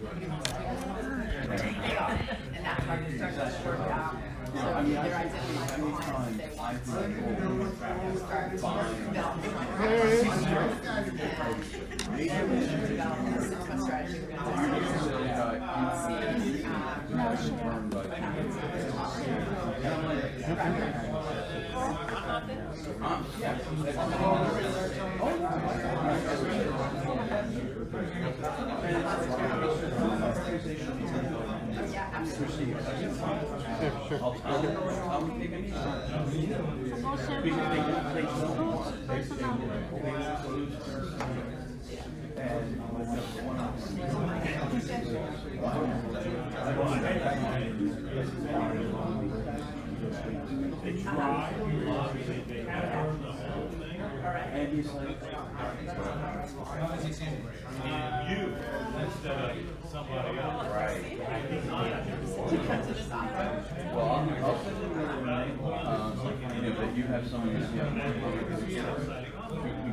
And that's why we started to work out. So their identity was they want to start yeah, absolutely. And he's like, you instead of somebody else. right. Well, I'll send you another name, but you have someone who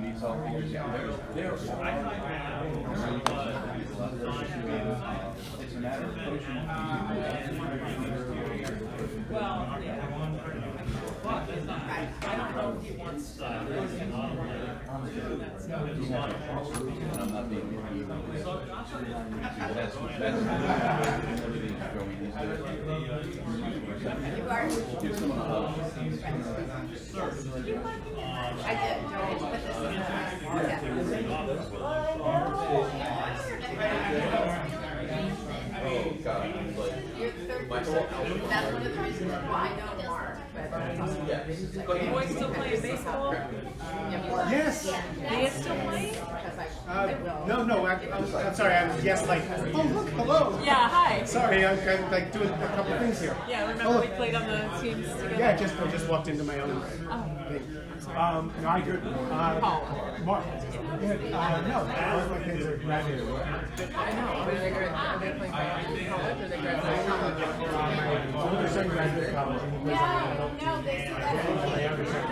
needs help because they're it's a matter of coaching. Well, but that's not right. I don't know if he wants I'm not being that's everything's going. Give someone a hug. I did. But this Oh God! you're the third person. That's one of the reasons why I know Mark. But you boys still playing baseball? Yes. He is still playing? No, I'm sorry. I was just like, oh look, hello. Yeah, hi. Sorry, I'm like doing a couple things here. Yeah, remember we played on the teams together? Yeah, I just walked into my own thing. No, I do. Mark. No, all of my kids are graduating. I know. Are they playing college or they graduating college? My older son graduated college. Yeah, no, they see My younger son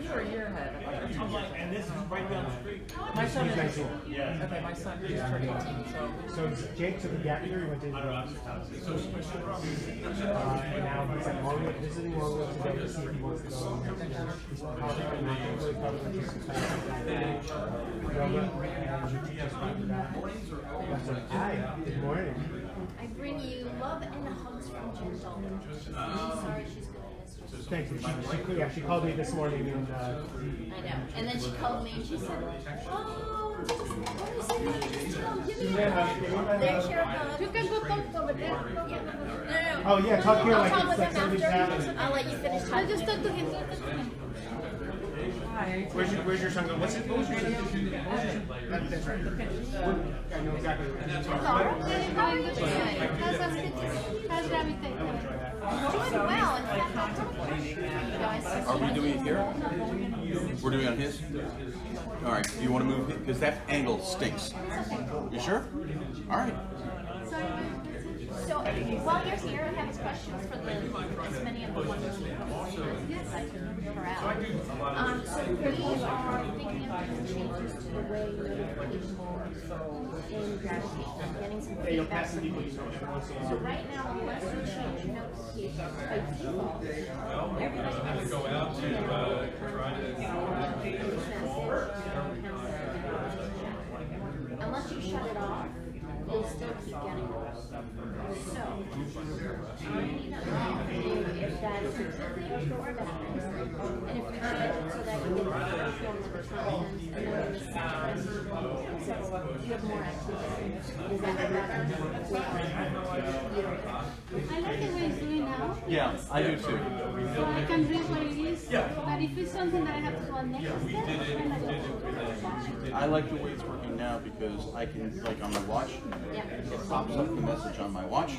You were a year ahead. and this is right down the street. My son He's is 19. okay. My son just turned 18, so So Jake took a gap year. He went to and now he's at Longwood, visiting Longwood today to see if he wants to go. He's probably going to take some yoga and just after that. Hi, good morning. I bring you love and hugs from Gentle. She's sorry she's going to miss you. Thank you. She called me this morning and I know. And then she called me and she said, oh, what is your name? Give me a hug. There's your hug. You can go talk over there. No. oh yeah, talk here I'll like talk it's with like him somebody's after. happening. I'll let you finish talking. Just talk to him. Where's your son going? What was your son? That's right. I know exactly what you're talking about. How are you doing? How's everything? Doing well. In fact, Are we doing it here? We're doing it on his? Alright, do you want to move it? Because that angle stinks. You sure? Alright. So while you're here, I have questions for as many of the ones that I can corral. So we are thinking of making changes to the way people in graduation, getting some feedback from people. So right now, unless you change your notifications by default, everybody has to go out to try to unless you shut it off, you'll still keep getting it. So, I need to know if that is a good thing or a bad thing. And if we change it so that you get the forms of returns and then when the second you have more activity. Is that better? I like the way it's doing now. Yeah, I do too. So I can read what it is. But if it's something that I have to go next step, then I don't. I like the way it's working now because I can, like on my watch, it pops up the message on my watch,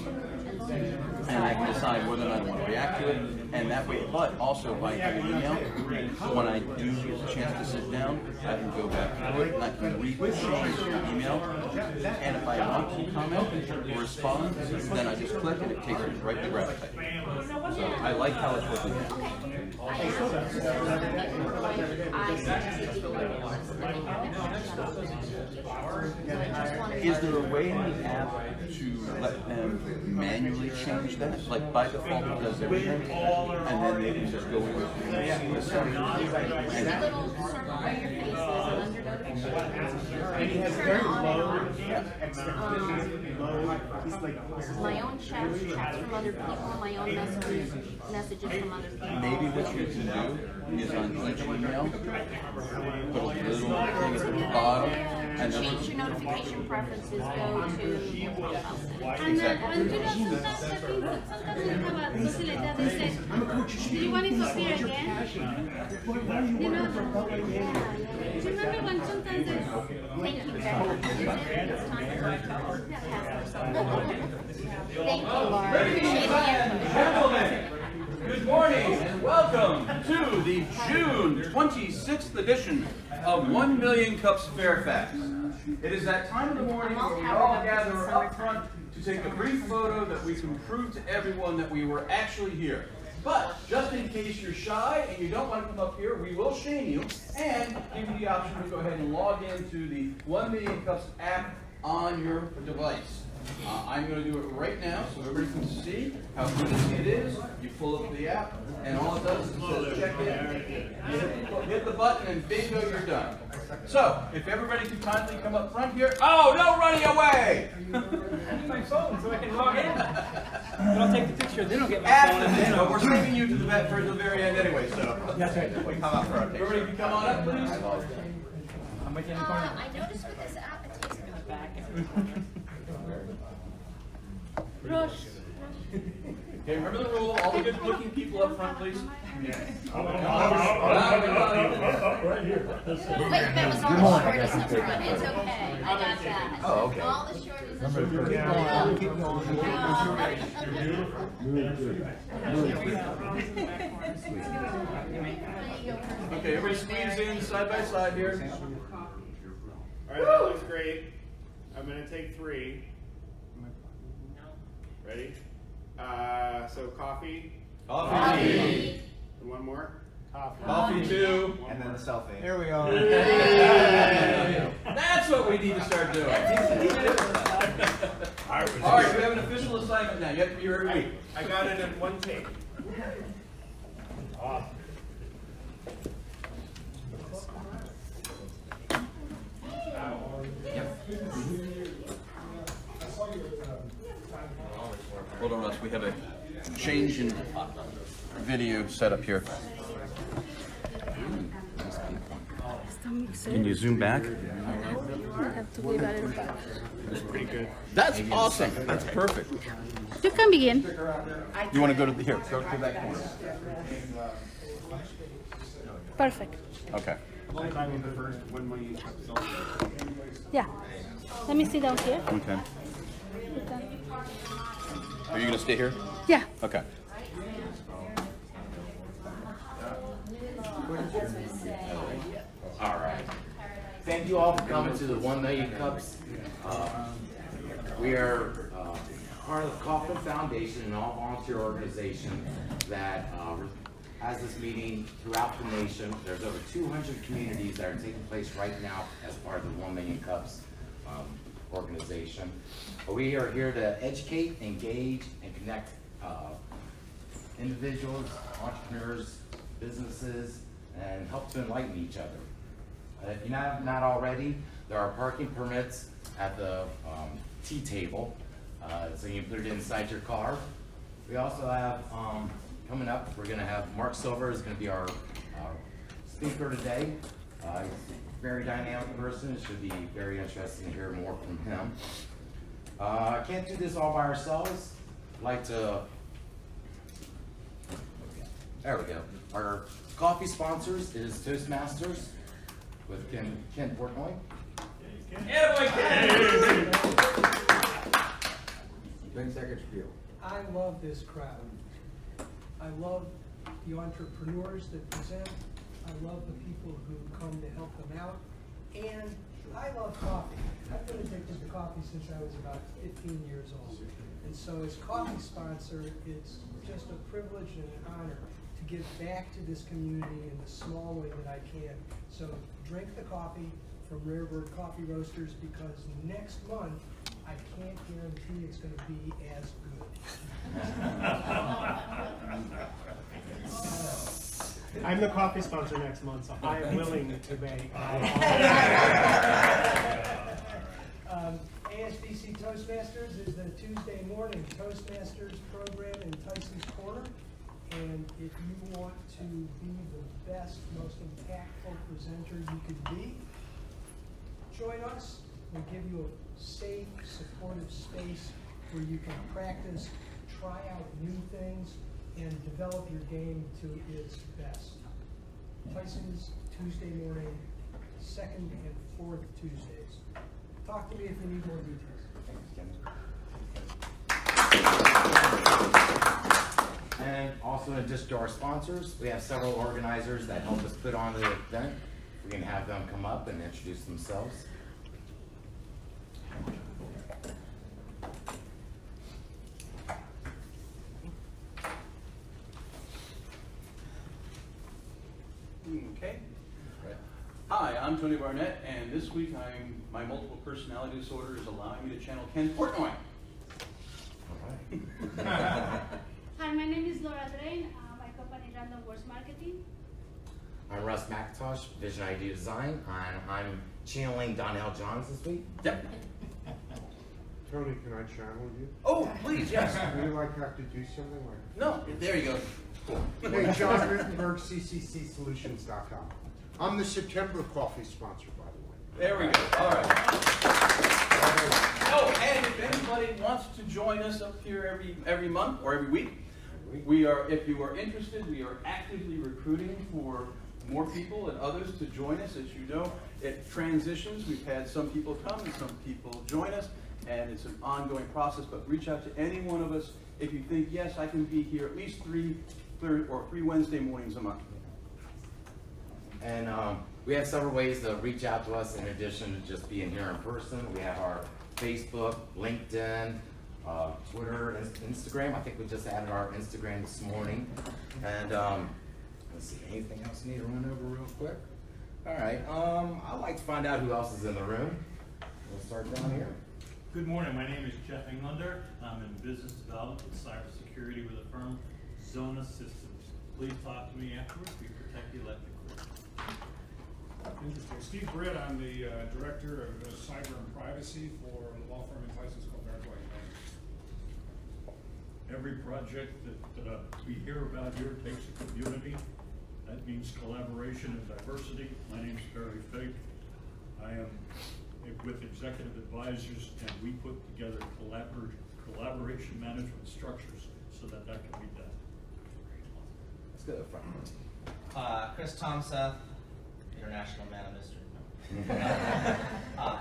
and I can decide whether or not I want to react to it, and that way, but also by email, when I do get a chance to sit down, I can go back to it, and I can re-change the email, and if I want to comment or respond, then I just click and it takes me right to Gravity. So I like how it's working now. Is there a way in the app to let them manually change that? Like by default it does everything, and then they can just go in and see the settings. There's a little circle by your face, there's an under notification. And he has Turn very on low my own chats from other people, my own messages from other people. Maybe what you can do is on each email, put a little thing at the bottom, and then Change your notification preferences, go to profile settings. And sometimes I think that sometimes we have a facility they say, do you want it to appear again? You know, do you remember when sometimes there's Thank you very much. It's time for Thank you, Laura. Appreciate the input. Gentlemen, good morning and welcome to the June 26th edition of 1 Million Cups Fairfax. It is that time of the morning where we all gather up front to take a brief photo that we can prove to everyone that we were actually here. But just in case you're shy and you don't want to come up here, we will shame you and give you the option to go ahead and log into the 1 Million Cups app on your device. I'm going to do it right now so everybody can see how easy it is. You pull up the app and all it does is it says check in. You hit the button and bingo, you're done. So, if everybody could kindly come up front here. Oh, no running away! I need my phone so I can log in. But I'll take the picture, then I'll get my phone and then But we're saving you to the very end anyway, so. That's right. We come up for our picture. Everybody can come on up, please. I'm making a corner. I noticed with this app, it takes me back. Rush. Okay, remember the rule, all the good looking people up front, please. Wait, that was all the shortest up front. It's okay. I got that. Oh, okay. All the shortest up front. Keep Okay, everybody squeeze in side by side here. All right, that looks great. I'm gonna take 3. Ready? So coffee. Coffee. And one more. Coffee two. And then the selfie. Here we are. That's what we need to start doing. All right, we have an official assignment now. You have to be here every week. I got it in one take. Hold on, Russ. We have a change in video setup here. Can you zoom back? That's awesome. That's perfect. You can begin. You want to go to here? Go to that corner. Perfect. Okay. Yeah. Let me sit down here. Okay. Are you going to stay here? Yeah. Okay. All right. Thank you all for coming to the 1 Million Cups. We are part of the Kaufman Foundation, an all-volunteer organization that has this meeting throughout the nation. There's over 200 communities that are taking place right now as part of the 1 Million Cups organization. But we are here to educate, engage, and connect individuals, entrepreneurs, businesses, and help to enlighten each other. If you're not already, there are parking permits at the tea table, so you can put it inside your car. We also have, coming up, we're gonna have Mark Silver is gonna be our speaker today. He's a very dynamic person. It should be very interesting to hear more from him. Can't do this all by ourselves. I'd like to, there we go. Our coffee sponsors is Toastmasters with Ken Portnoy. I love this crowd. I love the entrepreneurs that present. I love the people who come to help them out. And I love coffee. I've been addicted to coffee since I was about 15 years old. And so as coffee sponsor, it's just a privilege and an honor to give back to this community in the small way that I can. So drink the coffee, from Rare Bird Coffee Roasters, because next month, I can't guarantee it's gonna be as good. I'm the coffee sponsor next month, so I am willing to pay. ASBC Toastmasters is the Tuesday morning Toastmasters program in Tyson's Corner. And if you want to be the best, most impactful presenter you can be, join us. We'll give you a safe, supportive space where you can practice, try out new things, and develop your game to its best. Tyson's Tuesday morning, 2nd and 4th Tuesdays. Talk to me if you need more details. And also, in addition to our sponsors, we have several organizers that help us put on the event. We can have them come up and introduce themselves. Okay. Hi, I'm Tony Barnett, and this week my multiple personality disorder is allowing me to channel Ken Portnoy. Hi, my name is Laura Drain. My company Random Words Marketing. I'm Russ McIntosh, Vision ID Design, and I'm channeling Donnell Johns this week. Yep. Tony, can I channel you? Oh, please, yes. Would you like have to do something like No, there you go. Cool. Hey, John Rittenberg, CCCSolutions.com. I'm the September coffee sponsor, by the way. There we go. All right. Oh, and if anybody wants to join us up here every month or every week, we are. If you are interested, we are actively recruiting for more people and others to join us. As you know, it transitions. We've had some people come and some people join us, and it's an ongoing process. But reach out to any one of us if you think, yes, I can be here at least three Wednesday mornings a month. And we have several ways to reach out to us in addition to just being here in person. We have our Facebook, LinkedIn, Twitter, Instagram. I think we just added our Instagram this morning. And let's see, anything else you need to run over real quick? All right, I'd like to find out who else is in the room. We'll start down here. Good morning, my name is Jeff Englander. I'm in business development with cybersecurity with the firm Zona Systems. Please talk to me afterwards. We protect the electric grid. Interesting. Steve Britt, I'm the Director of Cyber and Privacy for a law firm in Tyson's called Barclay. Every project that we hear about here takes a community. That means collaboration and diversity. My name is Barry Fake. I am with Executive Advisors, and we put together collaboration management structures so that can be done. Let's go to the front. Chris Tomseth, International Man of Mystery.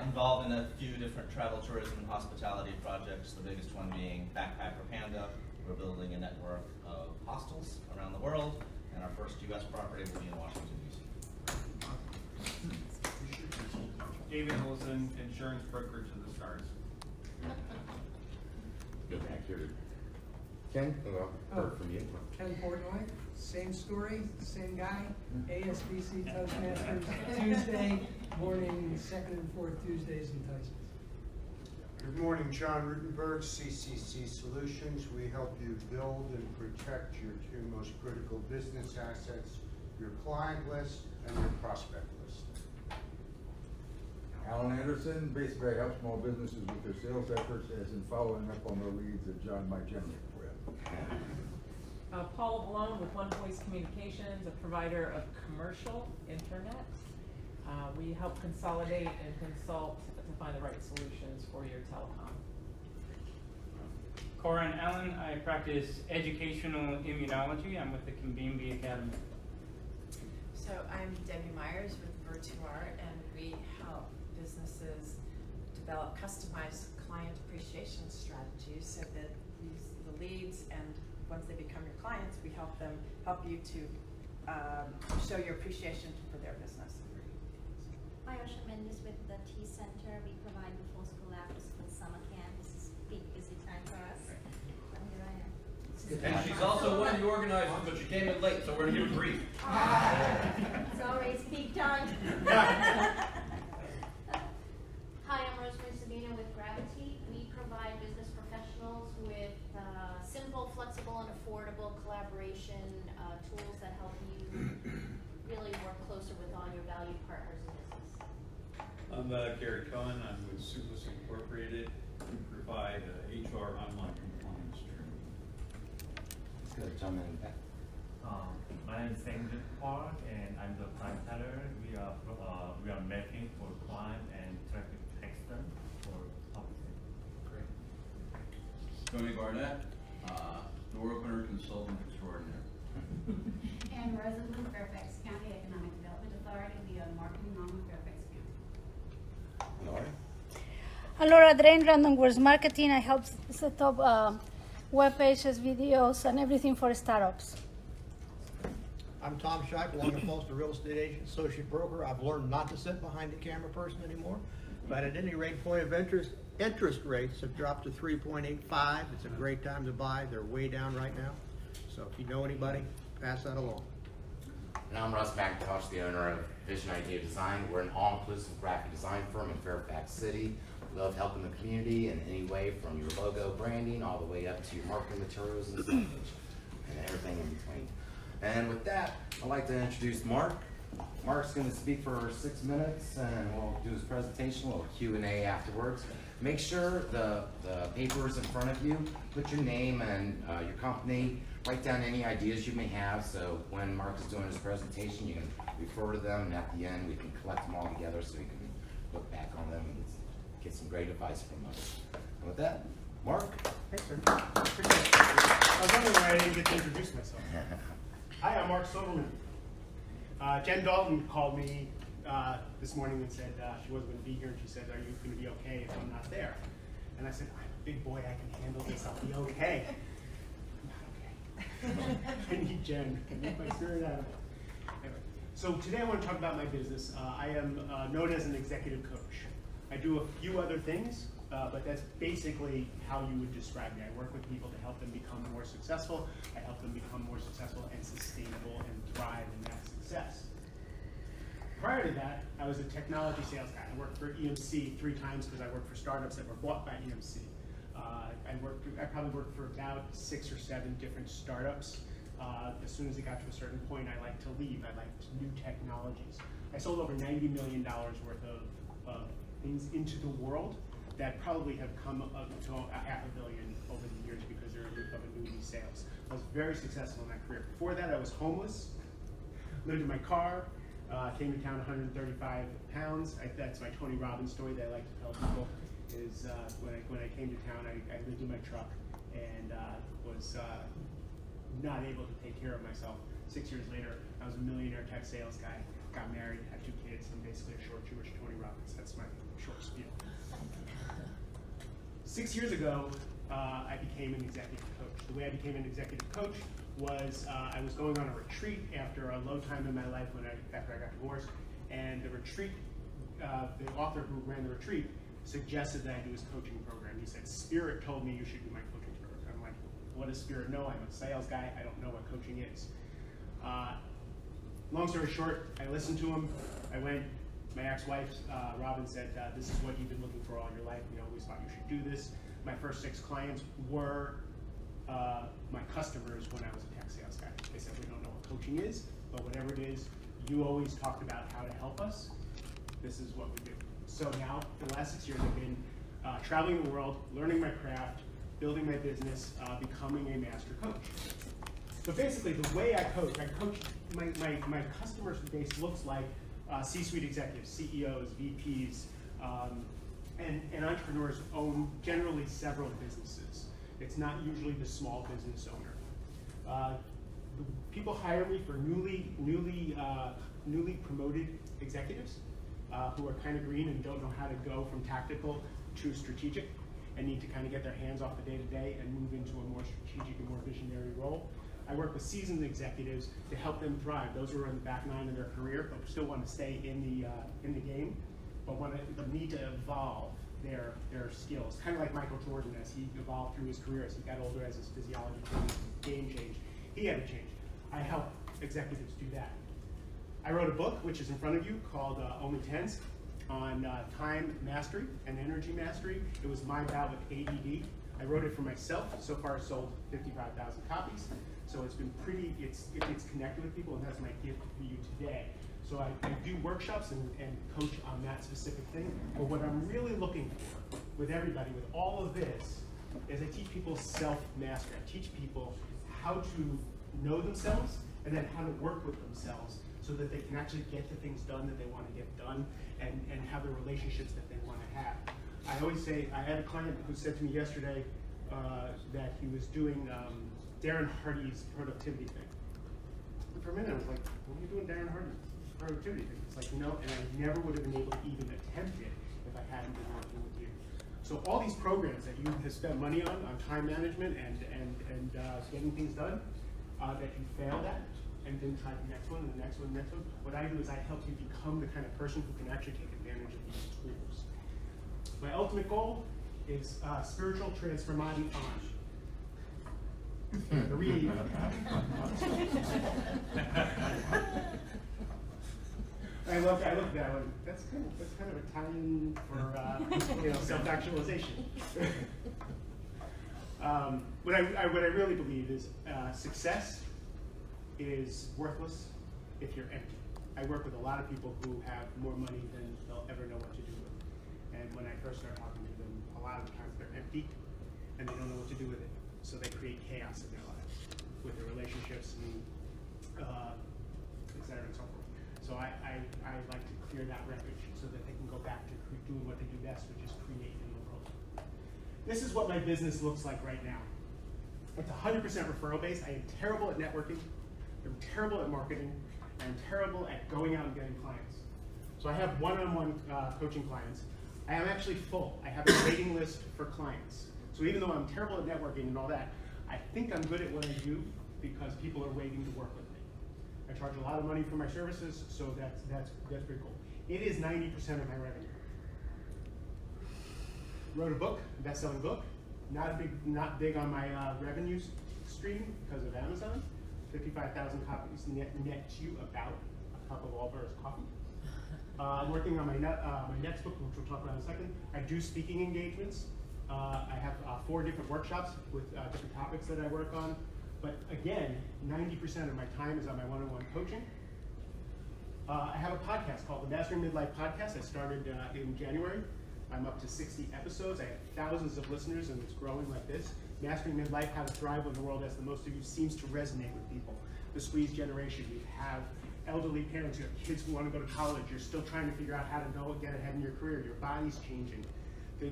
Involved in a few different travel, tourism, and hospitality projects, the biggest one being Backpacker Panda. We're building a network of hostels around the world, and our first U.S. property will be in Washington, D.C. David Olson, Insurance Brokerage of the Stars. Go back here. Ken, heard from you. Ken Portnoy, same story, same guy. ASBC Toastmasters, Tuesday morning, 2nd and 4th Tuesdays in Tyson. Good morning, John Rittenberg, CCC Solutions. We help you build and protect your two most critical business assets, your client list and your prospect list. Alan Anderson, basically I help small businesses with their sales efforts as in following up on the leads that John might generate for you. Paula Malone with One Voice Communications, a provider of commercial internet. We help consolidate and consult to find the right solutions for your telecom. Corin Allen, I practice educational immunology. I'm with the Kimbimbi Academy. So I'm Debbie Myers with Virtuar, and we help businesses develop customized client appreciation strategies so that the leads, and once they become your clients, we help you to show your appreciation for their business. Hi, Osha Mendes with the T Center. We provide before school, after school, summer camp. This is a big, busy time for us. And here I am. And she's also one of the organizers, but she came in late, so we're going to give a brief. It's always peak time. I'm Gary Cohen. I'm with Supus Incorporated. We provide HR online compliance training. Good, gentlemen. My name is Sang Park, and I'm the client teller. We are mapping for client and traffic accident for public safety. Great. Tony Barnett, door opener consultant extraordinaire. And Rosamond, Fairfax County Economic Development Authority. We are marketing arm of Fairfax County. Laura? Laura Drain, Random Words Marketing. I help set up web pages, videos, and everything for startups. I'm Tom Scheib, Long and Foster Real Estate Agent, Associate Broker. I've learned not to sit behind the camera person anymore. But at any rate, point of interest rates have dropped to 3.85. It's a great time to buy. They're way down right now. So if you know anybody, pass that along. And I'm Russ McIntosh, the owner of Vision Idea Design. We're an all-inclusive graphic design firm in Fairfax City. We love helping the community in any way, from your logo branding all the way up to your marketing materials and signage and everything in between. And with that, I'd like to introduce Mark. Mark's going to speak for 6 minutes, and we'll do his presentation, a little Q&A afterwards. Make sure the paper is in front of you. Put your name and your company. Write down any ideas you may have, so when Mark is doing his presentation, you can refer to them, and at the end, we can collect them all together so we can look back on them and get some great advice from them. And with that, Mark. Thanks, sir. I was wondering why I didn't get to introduce myself. Hi, I'm Mark Silverman. Jen Dalton called me this morning and said she wasn't going to be here, and she said, "Are you going to be okay if I'm not there?" And I said, "I'm a big boy, I can handle this, I'll be okay." I'm not okay. I need Jen to make my spirit out of it. Anyway, so today I want to talk about my business. I am known as an executive coach. I do a few other things, but that's basically how you would describe me. I work with people to help them become more successful. I help them become more successful and sustainable and thrive in that success. Prior to that, I was a technology sales guy. I worked for EMC 3 times because I worked for startups that were bought by EMC. I probably worked for about 6 or 7 different startups. As soon as it got to a certain point, I liked to leave. I liked new technologies. I sold over $90 million worth of things into the world that probably have come up to $500 million over the years because they're of annuity sales. I was very successful in that career. Before that, I was homeless, lived in my car, came to town 135 pounds. That's my Tony Robbins story that I like to tell people, is when I came to town, I lived in my truck and was not able to take care of myself. 6 years later, I was a millionaire tech sales guy, got married, had 2 kids, and basically a short Jewish Tony Robbins. That's my short spiel. 6 years ago, I became an executive coach. The way I became an executive coach was I was going on a retreat after a low time in my life after I got divorced, and the retreat, the author who ran the retreat suggested that I do his coaching program. He said, "Spirit told me you should do my coaching program." I'm like, what does Spirit know? I'm a sales guy. I don't know what coaching is. Long story short, I listened to him. I went. My ex-wife, Robin, said, "This is what you've been looking for all your life. We always thought you should do this." My first 6 clients were my customers when I was a tech sales guy. They said, "We don't know what coaching is, but whatever it is, you always talked about how to help us. This is what we do." So now, for the last 6 years, I've been traveling the world, learning my craft, building my business, becoming a master coach. So basically, the way I coach, my customer base looks like C-suite executives, CEOs, VPs, and entrepreneurs own generally several businesses. It's not usually the small business owner. People hire me for newly promoted executives who are kind of green and don't know how to go from tactical to strategic and need to kind of get their hands off the day-to-day and move into a more strategic and more visionary role. I work with seasoned executives to help them thrive. Those who are in the back 9 of their career but still want to stay in the game, but need to evolve their skills. Kind of like Michael Jordan, as he evolved through his career, as he got older, as his physiology changed, his game changed. He had to change. I help executives do that. I wrote a book, which is in front of you, called Only Tens, on time mastery and energy mastery. It was my bout with ADD. I wrote it for myself. So far, I sold 55,000 copies. So it's been it's connected with people, and that's my gift for you today. So I do workshops and coach on that specific thing. But what I'm really looking for with everybody, with all of this, is I teach people self-mastery. I teach people how to know themselves and then how to work with themselves so that they can actually get the things done that they want to get done and have the relationships that they want to have. I always say, I had a client who said to me yesterday that he was doing Darren Hardy's productivity thing. And for a minute I was like, what are you doing Darren Hardy's productivity thing? It's like, you know, and I never would have been able to even attempt it if I hadn't been working with you. So all these programs that you have spent money on time management and getting things done, that you failed at, and then try the next one and the next one and the next one, what I do is I help you become the kind of person who can actually take advantage of these tools. My ultimate goal is spiritual transformati on. The read. I look at that one. That's kind of Italian for self-actualization. What I really believe is success is worthless if you're empty. I work with a lot of people who have more money than they'll ever know what to do with. And when I first start talking to them, a lot of the times they're empty and they don't know what to do with it. So they create chaos in their lives with their relationships and et cetera and so forth. So I like to clear that wreckage so that they can go back to doing what they do best, which is create in the world. This is what my business looks like right now. It's 100% referral based. I am terrible at networking. I'm terrible at marketing. I'm terrible at going out and getting clients. So I have one-on-one coaching clients. I am actually full. I have a waiting list for clients. So even though I'm terrible at networking and all that, I think I'm good at what I do because people are waiting to work with me. I charge a lot of money for my services, so that's pretty cool. It is 90% of my revenue. Wrote a book, a best-selling book. Not big on my revenue stream because of Amazon. 55,000 copies net to you about a cup of Allbirds coffee. I'm working on my next book, which we'll talk about in a second. I do speaking engagements. I have 4 different workshops with different topics that I work on. But again, 90% of my time is on my one-on-one coaching. I have a podcast called the Mastering Midlife Podcast. I started in January. I'm up to 60 episodes. I have thousands of listeners, and it's growing like this. Mastering Midlife, How to Thrive When the World As the Most of You, seems to resonate with people. The squeeze generation, you have elderly parents, you have kids who want to go to college, you're still trying to figure out how to go get ahead in your career, your body's changing, the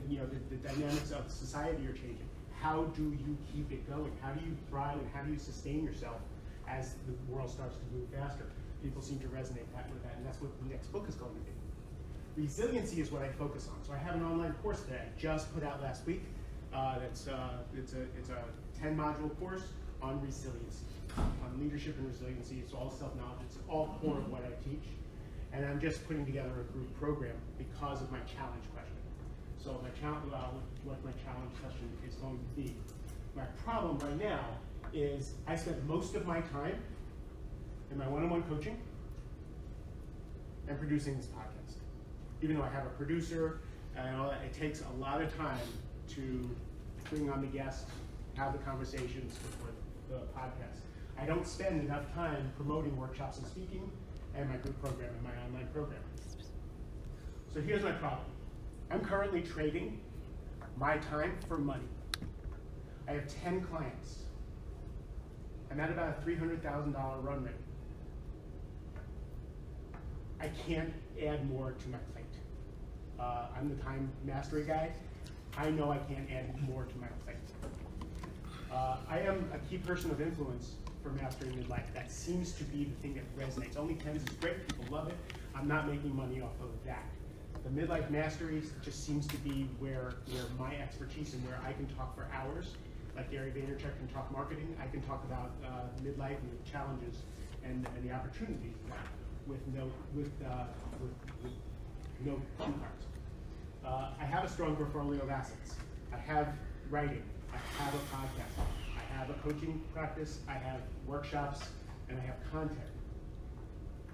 dynamics of society are changing. How do you keep it going? How do you thrive and how do you sustain yourself as the world starts to move faster? People seem to resonate with that, and that's what the next book is going to be. Resiliency is what I focus on. So I have an online course that I just put out last week. It's a 10-module course on resiliency, on leadership and resiliency. It's all self-knowledge. It's all core of what I teach. And I'm just putting together a group program because of my challenge question. So what my challenge question is going to be. My problem right now is I spend most of my time in my one-on-one coaching and producing this podcast. Even though I have a producer and all that, it takes a lot of time to bring on the guests, have the conversations before the podcast. I don't spend enough time promoting workshops and speaking and my group program and my online program. So here's my problem. I'm currently trading my time for money. I have 10 clients. I'm at about a $300,000 run rate. I can't add more to my plate. I'm the time mastery guy. I know I can't add more to my plate. I am a key person of influence for Mastering Midlife. That seems to be the thing that resonates. Only 10s is great, people love it. I'm not making money off of that. The Midlife Masteries just seems to be where my expertise and where I can talk for hours. Like Gary Vaynerchuk can talk marketing, I can talk about midlife and the challenges and the opportunities of that with no cue cards. I have a strong portfolio of assets. I have writing. I have a podcast. I have a coaching practice. I have workshops, and I have content.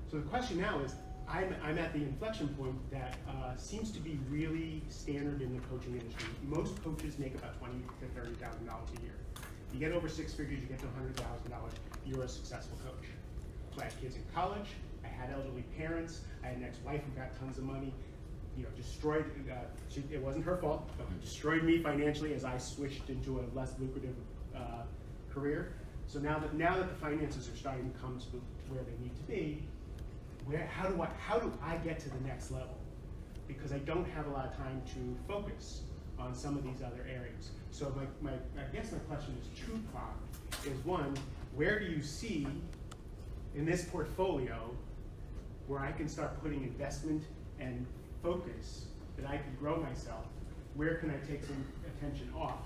So the question now is, I'm at the inflection point that seems to be really standard in the coaching industry. Most coaches make about $20,000 to $30,000 a year. You get over 6 figures, you get to $100,000, you're a successful coach. So I have kids in college, I had elderly parents, I had an ex-wife who got tons of money, you know, destroyed, it wasn't her fault, but destroyed me financially as I switched into a less lucrative career. So now that the finances are starting to come to where they need to be, how do I get to the next level? Because I don't have a lot of time to focus on some of these other areas. So I guess my question is two-part. Is one, where do you see in this portfolio where I can start putting investment and focus that I can grow myself? Where can I take some attention off?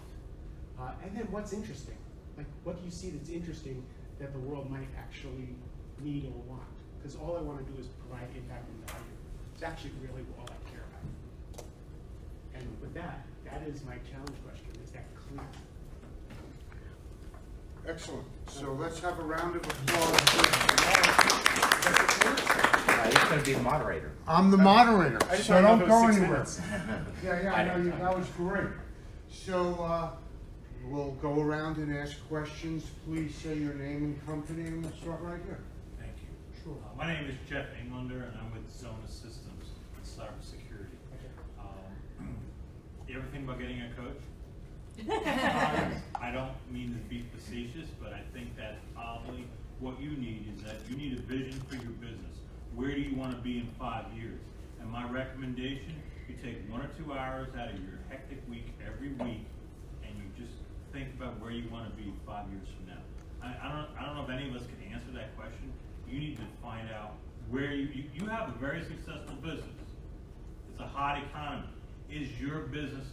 And then what's interesting? Like, what do you see that's interesting that the world might actually need or want? Because all I want to do is provide impact and value. It's actually really all I care about. And with that, that is my challenge question. Is that clear? Excellent. So let's have a round of applause. He's going to be the moderator. I'm the moderator, I just so wanna know don't go those 6 anywhere. minutes. Yeah, I know you. That was great. So we'll go around and ask questions. Please say your name and company, and we'll start right here. Thank you. Sure. My name is Jeff Englander, and I'm with Zona Systems in cybersecurity. You ever think about getting a coach? I don't mean to be facetious, but I think that probably what you need is that you need a vision for your business. Where do you want to be in 5 years? And my recommendation, you take 1 or 2 hours out of your hectic week every week, and you just think about where you want to be 5 years from now. I don't know if any of us can answer that question. You need to find out where you have a very successful business. It's a hot economy. Is your business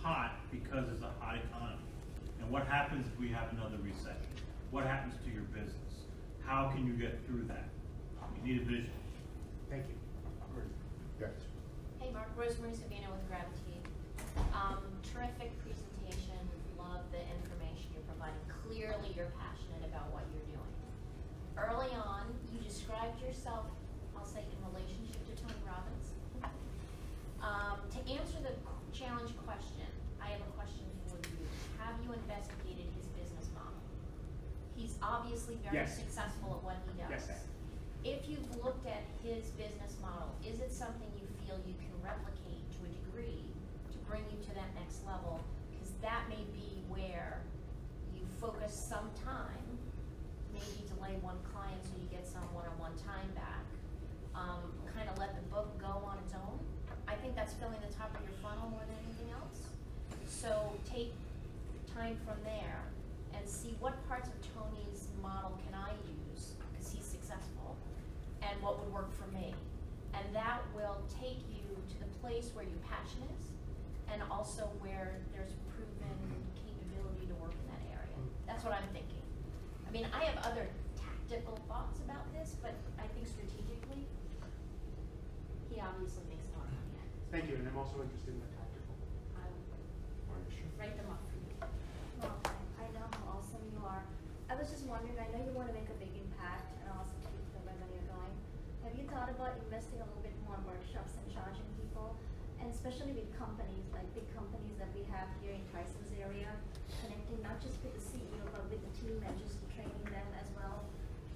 hot because it's a hot economy? And what happens if we have another recession? What happens to your business? How can you get through that? You need a vision. Thank you. Yes. Hey Mark, Rosemary Savino with Gravity. Terrific presentation, love the information you're providing. Clearly you're passionate about what you're doing. Early on, you described yourself, I'll say in relationship to Tony Robbins. To answer the challenge question, I have a question for you. Have you investigated his business model? He's obviously very Yes. successful at what he does. Yes, sir. If you've looked at his business model, is it something you feel you can replicate to a degree to bring you to that next level? Because that may be where you focus some time, maybe delay one client so you get some one-on-one time back, kind of let the book go on its own. I think that's filling the top of your funnel more than anything else. So take time from there and see what parts of Tony's model can I use, because he's successful, and what would work for me. And that will take you to the place where your passion is, and also where there's proven capability to work in that area. That's what I'm thinking. I mean, I have other tactical thoughts about this, but I think strategically, he obviously makes a lot of money. Thank you, and I'm also interested in the tactical. I will write them up for you. Well, I know how awesome you are. I was just wondering, I know you want to make a big impact and also keep the revenue going. Have you thought about investing a little bit more in workshops and charging people? And especially with companies, like big companies that we have here in Tyson's area, connecting not just with the CEO, but with the team and just training them as well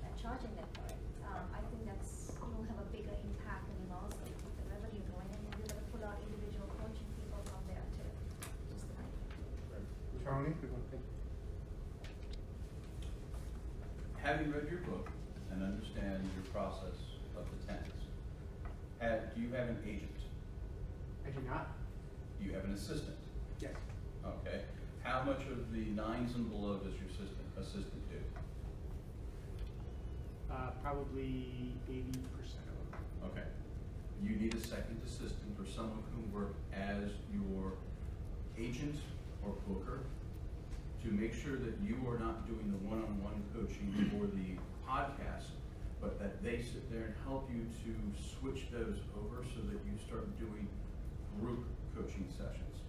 and charging them for it. I think that's, you'll have a bigger impact and you'll also keep the revenue going, and you'll be able to pull out individual coaching people from there too. Just an idea. Tony? Having read your book and understand your process of the 10s, do you have an agent? I do not. Do you have an assistant? Yes. Okay. How much of the 9s and below does your assistant do? Probably 80% of them. Okay. You need a second assistant or someone who can work as your agent or booker to make sure that you are not doing the one-on-one coaching or the podcast, but that they sit there and help you to switch those over so that you start doing group coaching sessions.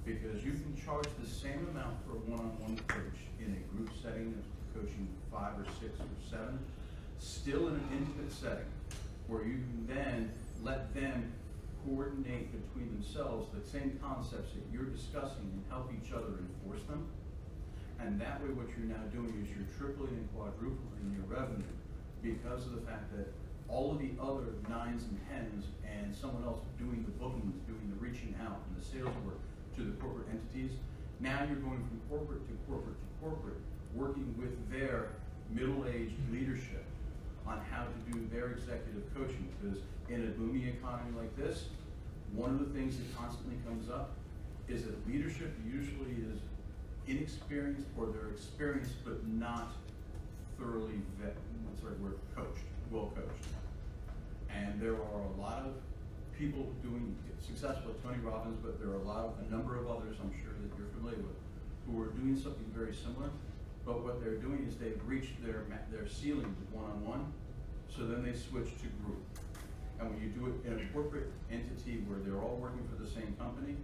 Because you can charge the same amount for a one-on-one coach in a group setting of coaching 5 or 6 or 7, still in an intimate setting, where you can then let them coordinate between themselves the same concepts that you're discussing and help each other enforce them. And that way what you're now doing is you're tripling and quadrupling your revenue because of the fact that all of the other 9s and 10s and someone else doing the bookings, doing the reaching out and the sales work to the corporate entities. Now you're going from corporate to corporate to corporate, working with their middle-aged leadership on how to do their executive coaching. Because in a booming economy like this, one of the things that constantly comes up is that leadership usually is inexperienced, or they're experienced but not thoroughly coached, well coached. And there are a lot of people doing successful at Tony Robbins, but there are a number of others I'm sure that you're familiar with who are doing something very similar. But what they're doing is they've reached their ceiling with one-on-one, so then they switch to group. And when you do it in a corporate entity where they're all working for the same company,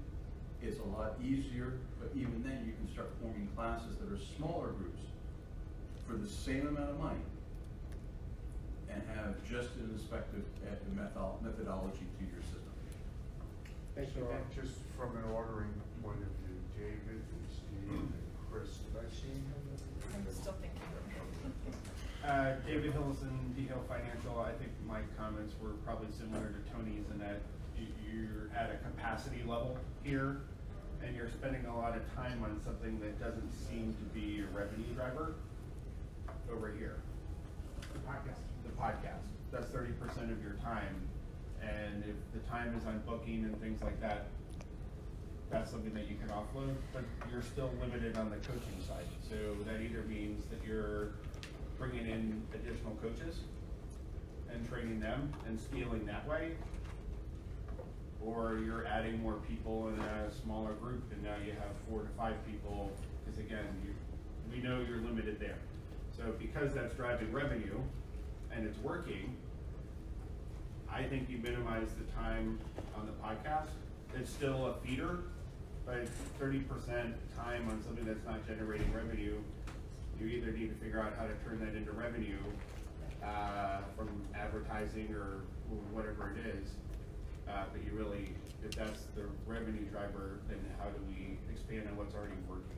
it's a lot easier, but even then you can start forming classes that are smaller groups for the same amount of money and have just an effective methodology to your system. Thank you, So, Ben. just from an ordering point of view, David and Steve and Chris, did I see him? I'm still thinking. David Hillison, D-Hill Financial. I think my comments were probably similar to Tony's in that you're at a capacity level here, and you're spending a lot of time on something that doesn't seem to be a revenue driver over here. The podcast. The podcast. That's 30% of your time. And if the time is on booking and things like that, that's something that you can offload, but you're still limited on the coaching side. So that either means that you're bringing in additional coaches and training them and scaling that way, or you're adding more people in a smaller group and now you have 4 to 5 people, because again, we know you're limited there. So because that's driving revenue and it's working, I think you minimize the time on the podcast. It's still a feeder, but 30% time on something that's not generating revenue, you either need to figure out how to turn that into revenue from advertising or whatever it is. But you really, if that's the revenue driver, then how do we expand on what's already working?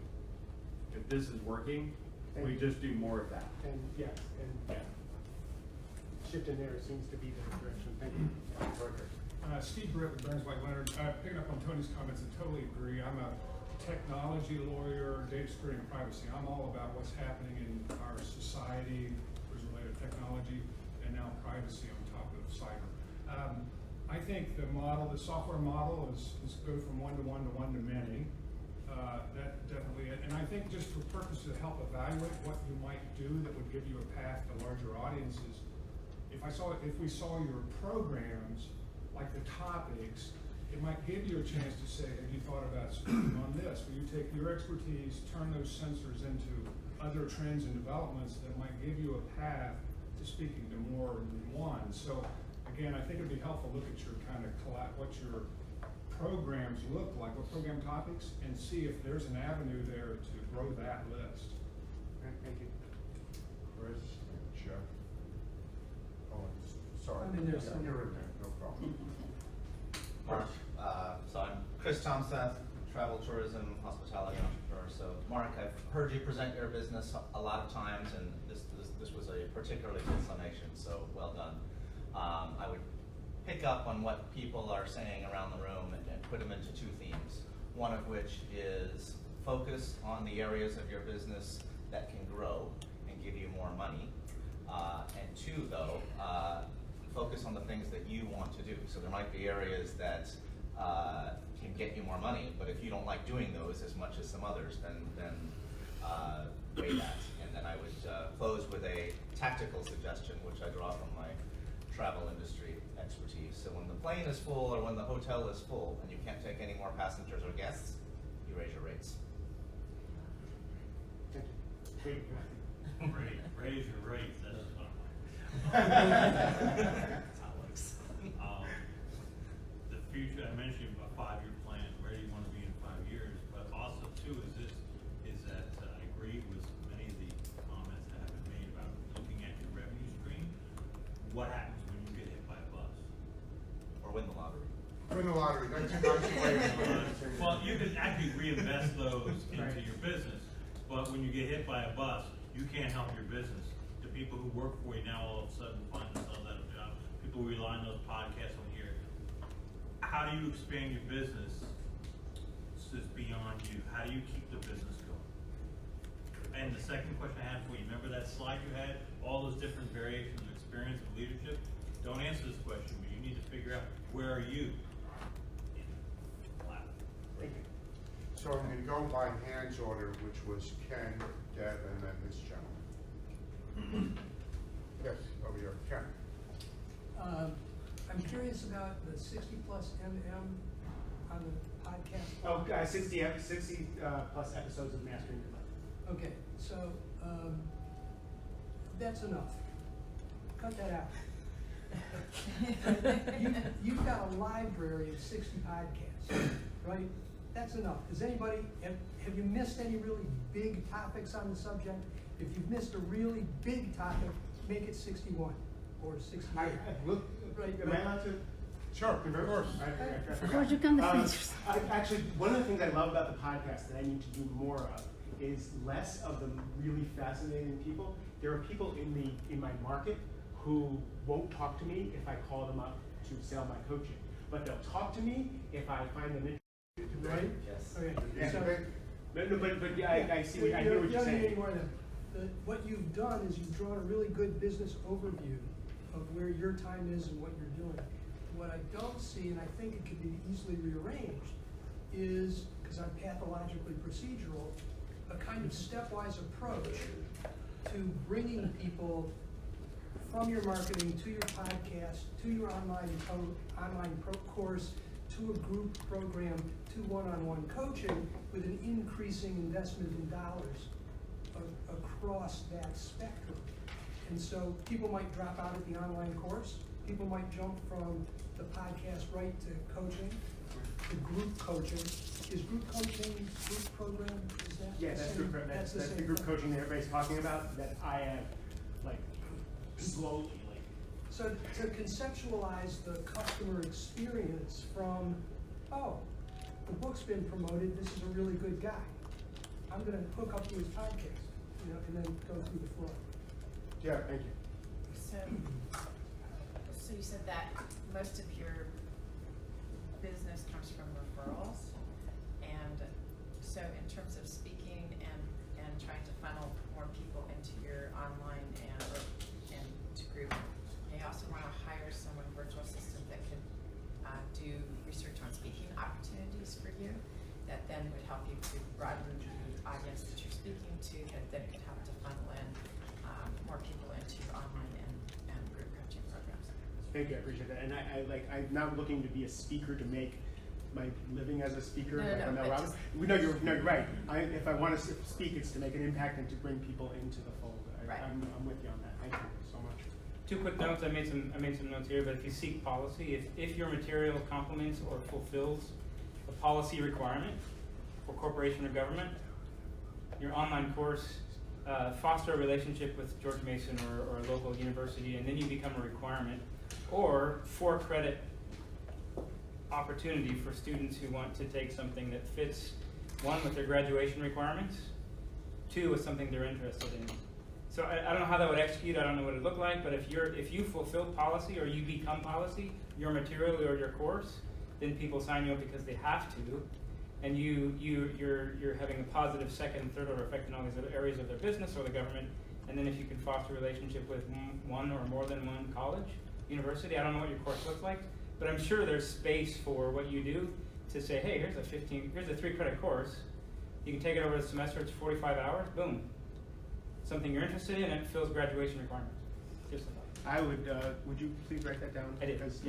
If this is working, we just do more of that. And yes, and shift in there seems to be the direction. Thank you. Steve Britt with Burns White Leonard. Picking up on Tony's comments, I totally agree. I'm a technology lawyer, data security and privacy. I'm all about what's happening in our society as related to technology and now privacy on top of cyber. I think the model, the software model is go from one-to-one to one-to-many. That definitely, and I think just for purposes to help evaluate what you might do that would give you a path to larger audiences, if we saw your programs, like the topics, it might give you a chance to say, have you thought about speaking on this? Will you take your expertise, turn those sensors into other trends and developments that might give you a path to speaking to more than one? So again, I think it'd be helpful to look at your kind of what your programs look like, what program topics, and see if there's an avenue there to grow that list. Thank you. Chris and Jeff. Oh, sorry. I'm in there somewhere. You're in there, no problem. Mark, so I'm Chris Tomseth, travel, tourism, hospitality entrepreneur. So Mark, I've heard you present your business a lot of times, and this was a particularly good summation, so well done. I would pick up on what people are saying around the room and put them into 2 themes. One of which is focus on the areas of your business that can grow and give you more money. And 2, though, focus on the things that you want to do. So there might be areas that can get you more money, but if you don't like doing those as much as some others, then weigh that. And then I would close with a tactical suggestion, which I draw from my travel industry expertise. So when the plane is full or when the hotel is full and you can't take any more passengers or guests, you raise your rates. Raise your rates, that's fun. That's how it works. The future, I mentioned a 5-year plan, where do you want to be in 5 years, but also too is that I agree with many of the comments that have been made about looking at your revenue stream. What happens when you get hit by a bus? Or win the lottery. Win the lottery, that's a nice way to put it. Well, you can actually reinvest those into your business, but when you get hit by a bus, you can't help your business. The people who work for you now all of a sudden find themselves out of job people rely on those podcasts on here. How do you expand your business so it's beyond you? How do you keep the business going? And the second question I had for you, remember that slide you had? All those different variations of experience of leadership? Don't answer this question, but you need to figure out, where are you? Thank you. So I'm going to go by hands order, which was Ken, Deb, and then this gentleman. Yes, over here, Ken. I'm curious about the 60+ MM on the podcast. Oh, 60 plus episodes of Mastering Your Life. Okay, so that's enough. Cut that out. You've got a library of 60 podcasts, right? That's enough. Does anybody, have you missed any really big topics on the subject? If you've missed a really big topic, make it 61 or 68. Right, am I allowed to? Sure, of course. Of course, you can defend yourself. Actually, one of the things I love about the podcast that I need to do more of is less of the really fascinating people. There are people in my market who won't talk to me if I call them up to sell my coaching, but they'll talk to me if I find them interesting. Right? Yes. Okay. Yeah. So, But yeah, I see. I hear what you're saying. What you've done is you've drawn a really good business overview of where your time is and what you're doing. What I don't see, and I think it could be easily rearranged, is, because I'm pathologically procedural, a kind of stepwise approach to bringing people from your marketing to your podcast, to your online course, to a group program, to one-on-one coaching with an increasing investment in dollars across that spectrum. And so people might drop out at the online course, people might jump from the podcast right to coaching, to group coaching. Is group coaching, group program, is that? Yeah, that's group. That's the group coaching that everybody's talking about. That I have, like, slowly, like. So to conceptualize the customer experience from, oh, the book's been promoted, this is a really good guy. I'm gonna hook up to his podcast, and then go through the flow. Yeah, thank you. So you said that most of your business comes from referrals, and so in terms of speaking and trying to funnel more people into your online and to group, you also want to hire someone, virtual assistant, that could do research on speaking opportunities for you, that then would help you to broaden the audience that you're speaking to, that then could help to funnel in more people into your online and group coaching programs. Thank you, I appreciate that. And I'm not looking to be a speaker to make my living as a speaker. No, you're right. If I want to speak, it's to make an impact and to bring people into the fold. I'm with you on that. Thank you so much. Two quick notes. I made some notes here. But if you seek policy, if your material complements or fulfills a policy requirement for corporation or government, your online course, foster a relationship with George Mason or a local university, and then you become a requirement, or 4-credit opportunity for students who want to take something that fits, 1, with their graduation requirements, 2, with something they're interested in. So I don't know how that would execute, I don't know what it would look like, but if you fulfill policy or you become policy, your material or your course, then people sign you up because they have to, and you're having a positive second, third order effect in all these other areas of their business or the government. And then if you can foster a relationship with one or more than one college, university, I don't know what your course looks like, but I'm sure there's space for what you do to say, hey, here's a 3-credit course. You can take it over the semester, it's 45 hours, boom. Something you're interested in, and it fills graduation requirements. Just a thought. I would you please write that down? I did. Because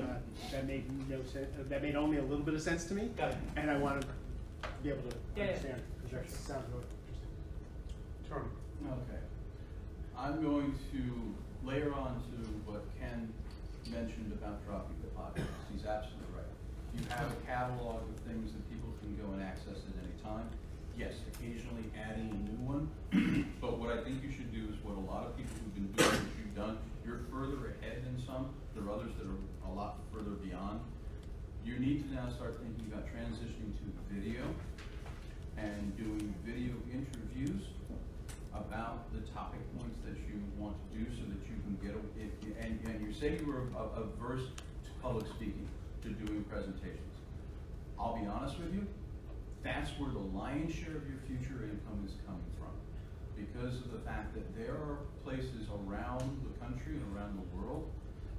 that made no sense. That made only a little bit of sense to me. Got it. And I wanted to be able to understand, because that Sure. sounds really interesting. Tony. Okay. I'm going to layer on to what Ken mentioned about dropping the podcast. He's absolutely right. You have a catalog of things that people can go and access at any time. Yes, occasionally adding a new one, but what I think you should do is what a lot of people who've been doing what you've done, you're further ahead than some. There are others that are a lot further beyond. You need to now start thinking about transitioning to video and doing video interviews about the topic points that you want to do so that you can get, and you say you were averse to public speaking, to doing presentations. I'll be honest with you, that's where the lion's share of your future income is coming from. Because of the fact that there are places around the country and around the world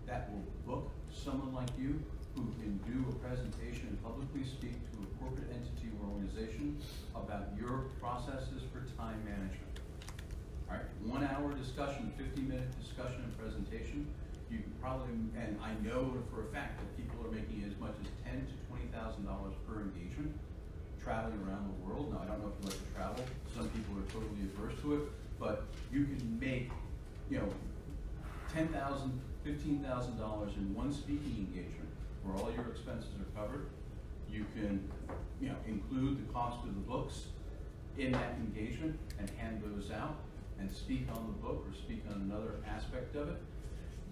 that will book someone like you who can do a presentation and publicly speak to a corporate entity or organization about your processes for time management. All right, 1 hour discussion, 50-minute discussion and presentation. You can probably, and I know for a fact that people are making as much as $10,000 to $20,000 per engagement traveling around the world. Now, I don't know if you like to travel. Some people are totally averse to it, but you can make, you know, $10,000, $15,000 in one speaking engagement where all your expenses are covered. You can, you know, include the cost of the books in that engagement and hand those out and speak on the book or speak on another aspect of it.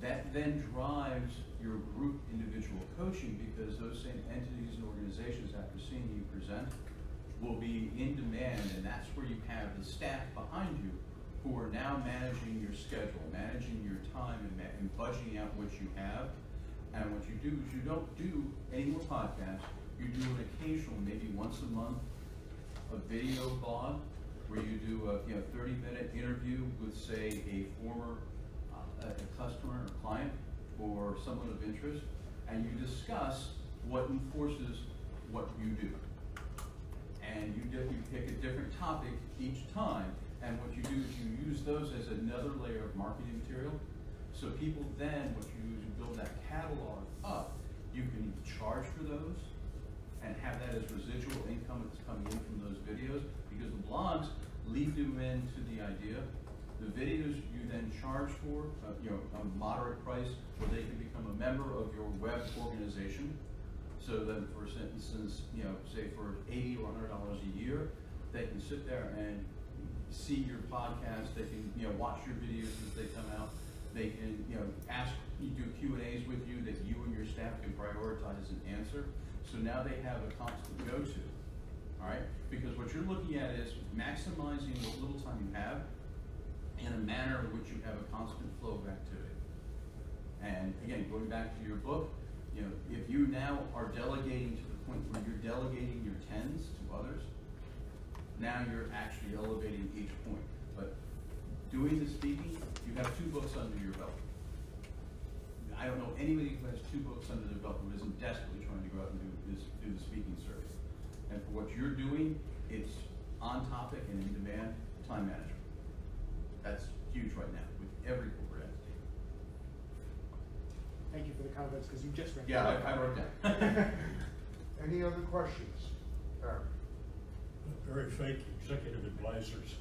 That then drives your group individual coaching, because those same entities and organizations, after seeing you present, will be in demand, and that's where you have the staff behind you who are now managing your schedule, managing your time, and budgeting out what you have. And what you do is you don't do any more podcasts. You do an occasional, maybe once a month, a video blog where you do a 30-minute interview with, say, a former a customer or client or someone of interest, and you discuss what enforces what you do. And you pick a different topic each time, and what you do is you use those as another layer of marketing material. So people then, what you do is you build that catalog up. You can charge for those and have that as residual income that's coming in from those videos, because the blogs lead you into the idea. The videos you then charge for, a moderate price, where they can become a member of your web organization. So then, for instance, say for $80 or $100 a year, they can sit there and see your podcast. They can, watch your videos as they come out. They can, ask you, do Q&As with you that you and your staff can prioritize and answer. So now they have a constant go-to. All right, because what you're looking at is maximizing what little time you have in a manner in which you have a constant flow of activity. And again, going back to your book, if you now are delegating to the point where you're delegating your 10s to others, now you're actually elevating each point. But doing the speaking, you have 2 books under your belt. I don't know anybody who has 2 books under their belt who isn't desperately trying to go out and do the speaking service. And for what you're doing, it's on topic and in demand time management. That's huge right now with every corporate entity. Thank you for the comments, because you just read. Yeah, I wrote down. Any other questions? Very fake executive advisors.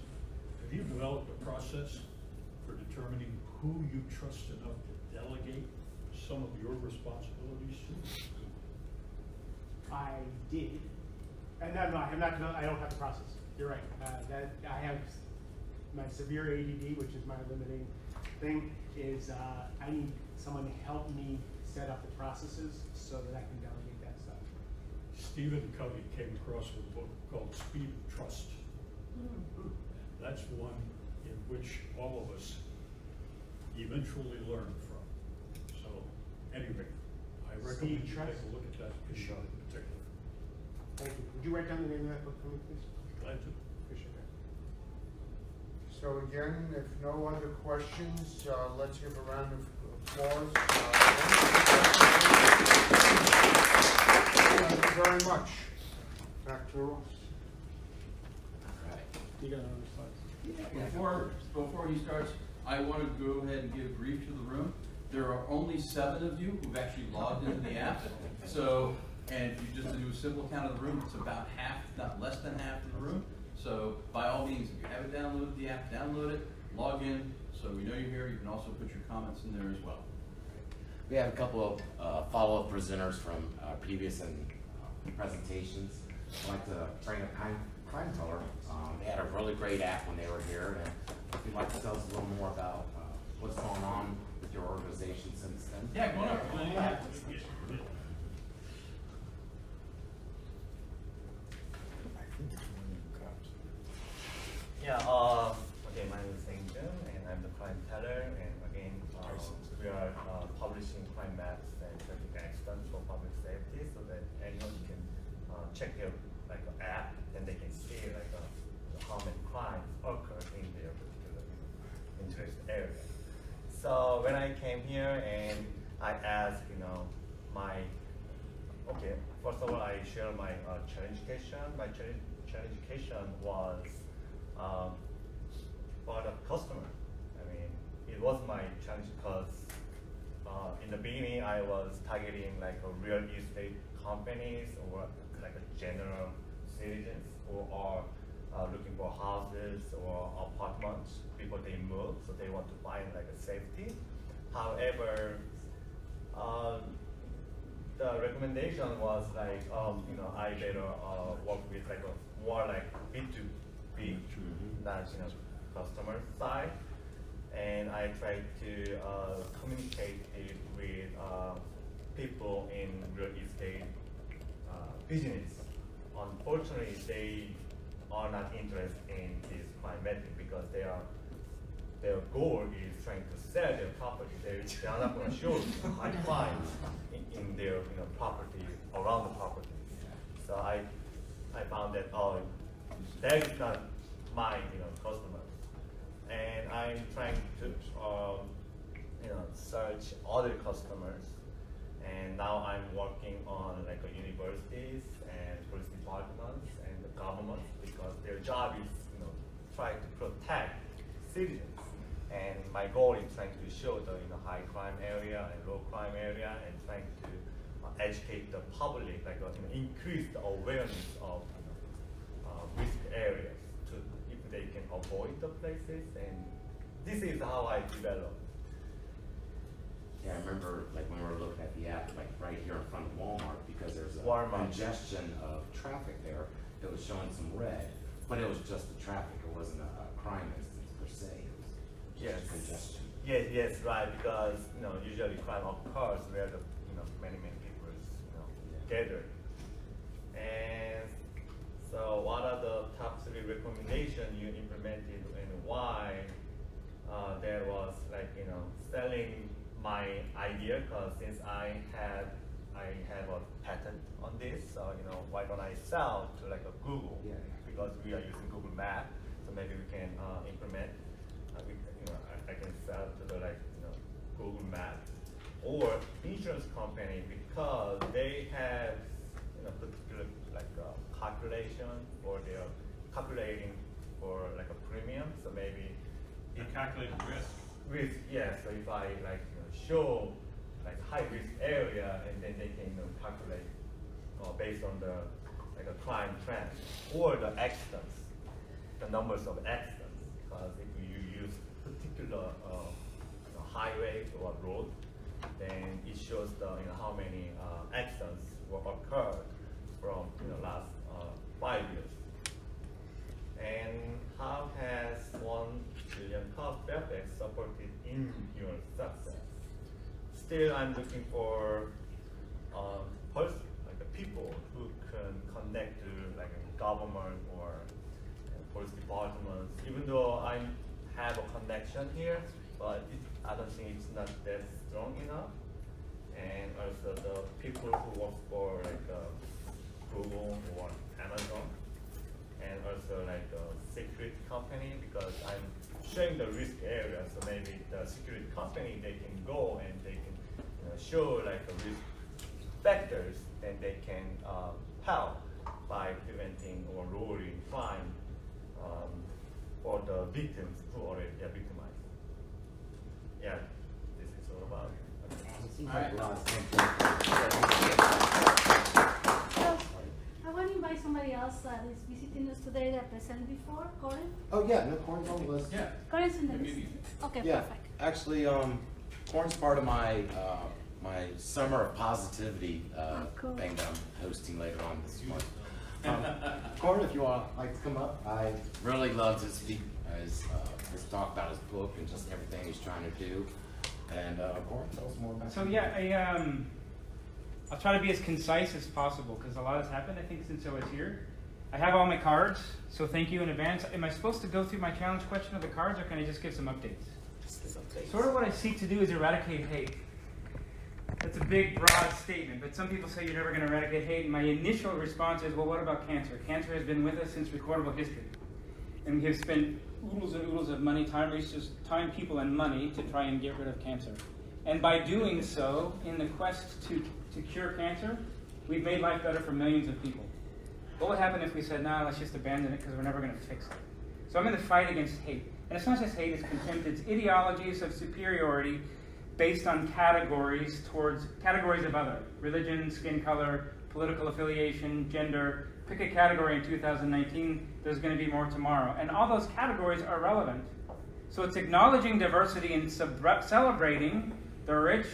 Have you developed a process for determining who you trust enough to delegate some of your responsibilities to? I did. And no, I don't have the process. You're right. That I have my severe ADD, which is my limiting thing, is I need someone to help me set up the processes so that I can delegate that stuff. Stephen Covey came across with a book called Speed of Trust. That's one in which all of us eventually learn from. So anyway, I recommend you take a look at that in particular. Thank you. Would you write down the name of that book for me, please? Glad to. Appreciate that. So again, if no other questions, let's give a round of applause. Thank you very much. Back to Ross. You got another slide? Before he starts, I want to go ahead and give a brief to the room. There are only 7 of you who've actually logged into the app. So, and if you just do a simple count of the room, it's about half, not less than half of the room. So by all means, if you haven't downloaded the app, download it, log in, so we know you're here. You can also put your comments in there as well. We have a couple of follow-up presenters from previous presentations. I'd like to bring up Kleinfeller. They had a really great app when they were here, and if you'd like to tell us a little more about what's going on with your organization since then. Yeah, go on up. Yeah, okay, my name like an app, and they can see like how many crimes occur in their particular interest area. So when I came here and I asked, first of all, I share my challengification. My challengification was for the customer. I mean, it was my challenge because in the beginning I was targeting like a real estate companies or like a general citizens who are looking for houses or apartments before they move, so they want to find like a safety. However, the recommendation was like, I better work with like a more like B2B, not customer side, and I tried to communicate it with people in real estate business. Unfortunately, they are not interested in this crime method because their goal is trying to sell their property. They are not going to show high crimes in their property, around the property. So I found that that is not my customers, and I'm trying to search other customers. And now I'm working on like universities and police departments and the government because their job is try to protect citizens. And my goal is trying to show the high crime area and low crime area and trying to educate the public, like increase the awareness of risk areas to if they can avoid the places. And this is how I developed. Yeah, I remember like when we were looking at the app, like right here in front of Walmart, because there's a Walmart. congestion of traffic there. It was showing some red, but it was just the traffic. It wasn't a crime instance per se. It was just congestion. Yes, right. Because usually crime occurs where the many people gather. And so, what are the top 3 recommendations you implemented, and why? There was like selling my idea, because since I have a patent on this, so why don't I sell to like a Google? Yeah. Because we are using Google Maps, so maybe we can implement. I can sell to the Google Maps or insurance company because they have particular calculation or they're calculating for like a premium. So maybe They're calculating risk. Yeah. So if I show like high risk area, and then they can calculate based on the a crime trend or the accidents, the numbers of accidents. Because if you use particular highway or road, then it shows the how many accidents were occurred from last 5 years. And how has 1 trillion cost effects supported in your success? Still, I'm looking for people who can connect to like a government or police departments. Even though I have a connection here, but I don't think it's not that strong enough. And also the people who work for like Google or Amazon, and also like a security company, because I'm showing the risk area. So maybe the security company, they can go and they can show like the risk factors, and they can help by preventing or lowering crime for the victims who already are victimized. Yeah, this is all about. So, I want to invite somebody else that is visiting us today that presented before, Corin. Oh yeah, no, Corn's on the list. Yeah. Corin's in the list. Okay, Yeah, perfect. actually, Corn's part of my my Summer of Positivity cool. thing that I'm hosting later on this month. Corn, if you want like to come up, I really love to speak his talk about his book and just everything he's trying to do. And Corn, tell us more about. So yeah, I'll try to be as concise as possible because a lot has happened, I think, since I was here. I have all my cards, so thank you in advance. Am I supposed to go through my challenge question of the cards, or can I just give some updates? Sort of what I seek to do is eradicate hate. That's a big, broad statement, but some people say you're never going to eradicate hate, and my initial response is, well, what about cancer? Cancer has been with us since recordable history, and we have spent oodles and oodles of money, time, resources, time, people, and money to try and get rid of cancer. And by doing so, in the quest to cure cancer, we've made life better for millions of people. What would happen if we said, nah, let's just abandon it because we're never going to fix it? So I'm in the fight against hate. And it's not just hate, it's contempt, it's ideologies of superiority based on categories of other. Religion, skin color, political affiliation, gender. Pick a category in 2019, there's going to be more tomorrow. And all those categories are relevant. So it's acknowledging diversity and celebrating the rich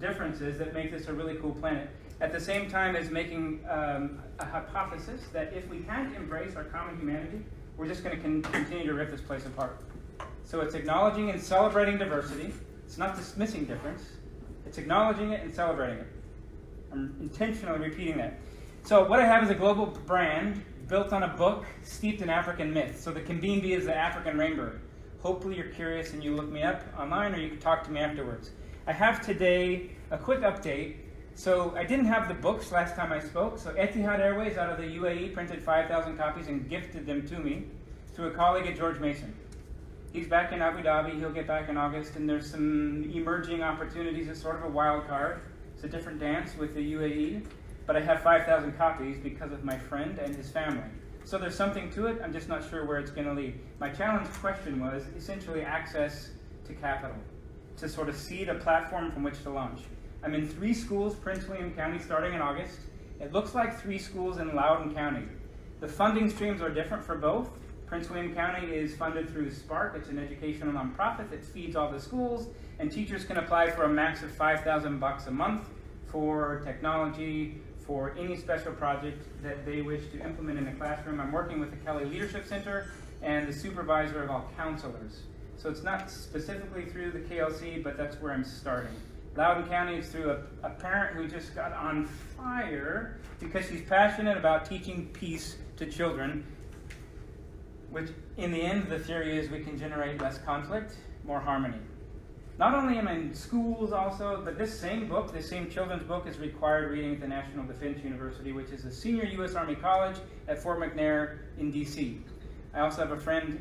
differences that make this a really cool planet. At the same time as making a hypothesis that if we can't embrace our common humanity, we're just going to continue to rip this place apart. So it's acknowledging and celebrating diversity. It's not dismissing difference. It's acknowledging it and celebrating it. I'm intentionally repeating that. So what I have is a global brand built on a book steeped in African myth. So the Convene Bee is the African rainbird. Hopefully you're curious and you look me up online, or you can talk to me afterwards. I have today a quick update. So I didn't have the books last time I spoke. So Etihad Airways out of the UAE printed 5,000 copies and gifted them to me through a colleague at George Mason. He's back in Abu Dhabi. He'll get back in August, and there's some emerging opportunities. It's sort of a wild card. It's a different dance with the UAE, but I have 5,000 copies because of my friend and his family. So there's something to it. I'm just not sure where it's going to lead. My challenge question was essentially access to capital, to sort of seed a platform from which to launch. I'm in 3 schools, Prince William County, starting in August. It looks like 3 schools in Loudoun County. The funding streams are different for both. Prince William County is funded through Spark. It's an educational nonprofit that feeds all the schools, and teachers can apply for a max of $5,000 a month for technology, for any special project that they wish to implement in the classroom. I'm working with the Kelly Leadership Center and the supervisor of all counselors. So it's not specifically through the KLC, but that's where I'm starting. Loudoun County is through a parent who just got on fire because she's passionate about teaching peace to children, which in the end, the theory is we can generate less conflict, more harmony. Not only am I in schools also, but this same book, this same children's book, is required reading at the National Defense University, which is a senior U.S. Army college at Fort McNair in D.C. I also have a friend